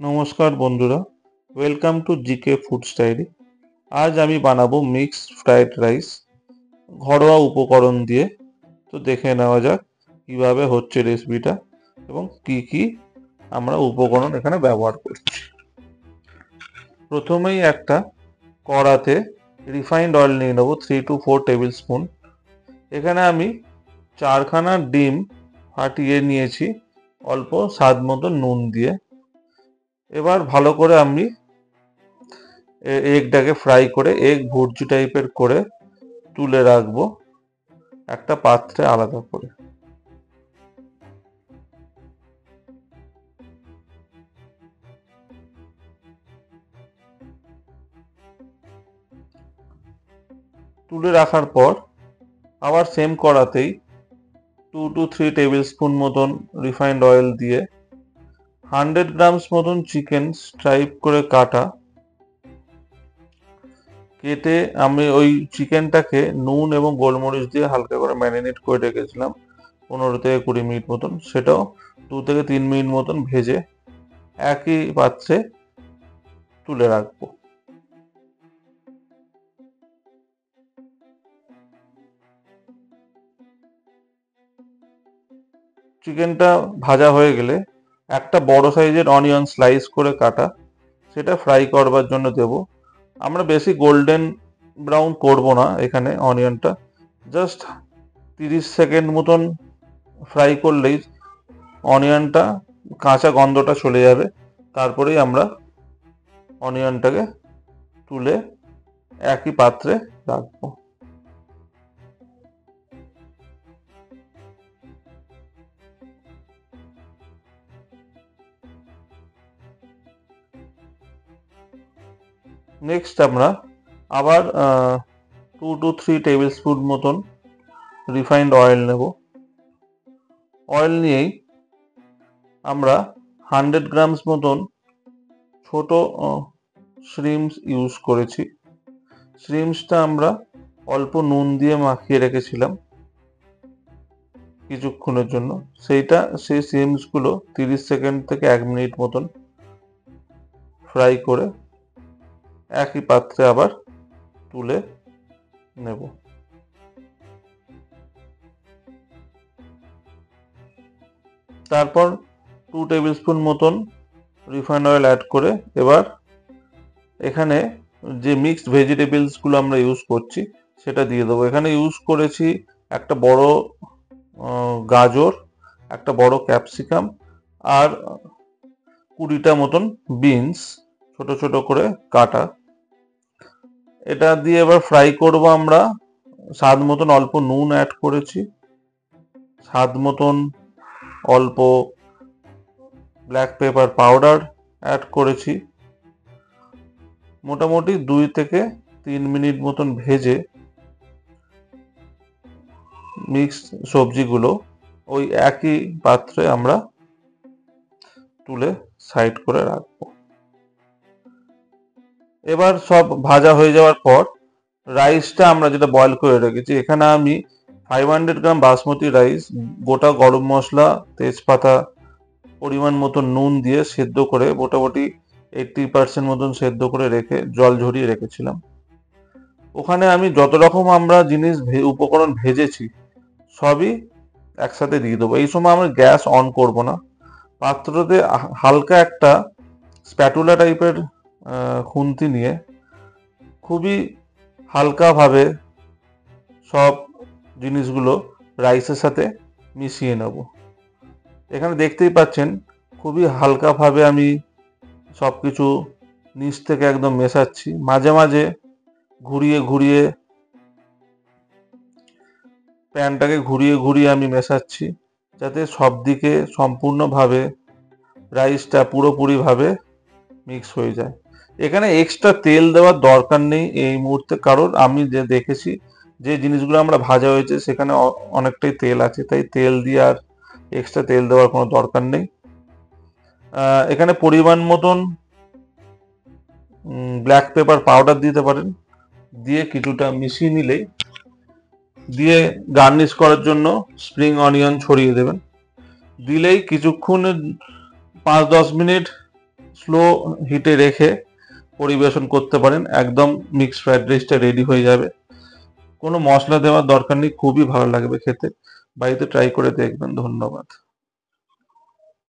নমস্কার বন্ধুরা, welcome to GK foods diary. আজ আমি বানাবো মিক্সড ফ্রাইড রাইস ঘরোয়া উপকরণ দিয়ে। তো দেখে নেওয়া যাক কিভাবে হচ্ছে রেসিপিটা এবং কি কি আমরা উপকরণ এখানে ব্যবহার করছি। প্রথমেই একটা কড়াতে রিফাইন্ড অয়েল নিয়ে নেবো 3 to 4 টেবিল স্পুন। এখানে আমি 4খানা ডিম ফাটিয়ে নিয়েছি অল্প স্বাদ মতো নুন দিয়ে। এবার ভালো করে আমি এগটাকে ফ্রাই করে এগ ভুর্জি টাইপের করে তুলে রাখবো একটা পাত্রে আলাদা করে। তুলে রাখার পর আবার সেম কড়াতেই 2 to 3 টেবিল স্পুন মতন রিফাইন্ড অয়েল দিয়ে 100 গ্রামস মতন চিকেন স্ট্রাইপ করে কেটে আমি ওই চিকেনটাকে নুন এবং গোলমরিচ দিয়ে হালকা করে ম্যারিনেট করে রেখেছিলাম 15 থেকে 20 মিনিট মতন। সেটাও 2 থেকে 3 মিনিট মতন ভেজে একই পাত্রে তুলে রাখবো। চিকেনটা ভাজা হয়ে গেলে একটা বড় সাইজের অনিয়ন স্লাইস করে কাটা সেটা ফ্রাই করবার জন্য দেব। আমরা বেশি গোল্ডেন ব্রাউন করব না এখানে, অনিয়নটা জাস্ট 30 সেকেন্ড মতন ফ্রাই করলেই অনিয়নটা কাঁচা গন্ধটা চলে যাবে। তারপরেই আমরা অনিয়নটাকে তুলে একই পাত্রে রাখবো। নেক্সট আমরা আবার 2 to 3 টেবিল স্পুন মতন রিফাইন্ড অয়েল নেব। অয়েল নিয়েই আমরা 100 গ্রামস মতন ছোট শ্রিমস ইউজ করেছি। শ্রিমসটা আমরা অল্প নুন দিয়ে মাখিয়ে রেখেছিলাম কিছুক্ষণের জন্য। সেই শ্রিমসগুলো 30 সেকেন্ড থেকে 1 মিনিট মতন ফ্রাই করে একই পাত্রে আবার তুলে নেব। তারপর 2 টেবিল স্পুন মতন রিফাইন্ড অয়েল অ্যাড করে এবার এখানে যে মিক্সড ভেজিটেবলসগুলো আমরা ইউজ করছি সেটা দিয়ে দেবো। এখানে ইউজ করেছি একটা বড় গাজর, একটা বড় ক্যাপসিকাম আর 20টা মতন বিনস ছোট ছোট করে কাটা। এটা দিয়ে এবার ফ্রাই করব আমরা। স্বাদ মতন অল্প নুন অ্যাড করেছি, স্বাদ মতন অল্প ব্ল্যাক পেপার পাউডার অ্যাড করেছি। মোটামুটি 2 থেকে 3 মিনিট মতন ভেজে মিক্সড সবজিগুলো ওই একই পাত্রে আমরা তুলে সাইড করে রাখবো। এবার সব ভাজা হয়ে যাওয়ার পর রাইসটা আমরা যেটা বয়েল করে রেখেছি, এখানে আমি 500 গ্রাম বাসমতি রাইস গোটা গরম মশলা, তেজপাতা, পরিমাণ মতো নুন দিয়ে সেদ্ধ করে মোটামুটি 80% মতন সেদ্ধ করে রেখে জল ঝরিয়ে রেখেছিলাম। ওখানে আমি যত রকম আমরা জিনিস উপকরণ ভেজেছি সবই একসাথে দিয়ে দেবো। এই সময় আমরা গ্যাস অন করব না। পাত্রতে হালকা একটা স্প্যাটুলা টাইপের খুন্তি নিয়ে খুবই হালকাভাবে সব জিনিসগুলো রাইসের সাথে মিশিয়ে নেব। এখানে দেখতেই পাচ্ছেন খুবই হালকাভাবে আমি সব কিছু নিচ থেকে একদম মেশাচ্ছি। মাঝে মাঝে ঘুরিয়ে ঘুরিয়ে প্যানটাকে ঘুরিয়ে ঘুরিয়ে আমি মেশাচ্ছি যাতে সব দিকে সম্পূর্ণভাবে রাইসটা পুরোপুরিভাবে মিক্স হয়ে যায়। এখানে এক্সট্রা তেল দেওয়ার দরকার নেই এই মুহূর্তে, কারণ আমি যে দেখেছি যে জিনিসগুলো আমরা ভাজা হয়েছে সেখানে অনেকটাই তেল আছে, তাই তেল দিয়ে আর এক্সট্রা তেল দেওয়ার কোনো দরকার নেই। এখানে পরিমাণ মতন ব্ল্যাক পেপার পাউডার দিতে পারেন, দিয়ে কিছুটা মিশিয়ে নিলেই দিয়ে গার্নিশ করার জন্য স্প্রিং অনিয়ন ছড়িয়ে দেবেন। দিলেই কিছুক্ষণ 5-10 মিনিট স্লো হিটে রেখে পরিবেশন করতে পারেন, একদম মিক্সড ফ্রাইড রাইসটা রেডি হয়ে যাবে। কোনো মশলা দেওয়ার দরকার নেই, খুবই ভালো লাগবে খেতে। বাড়িতে ট্রাই করে দেখবেন। ধন্যবাদ।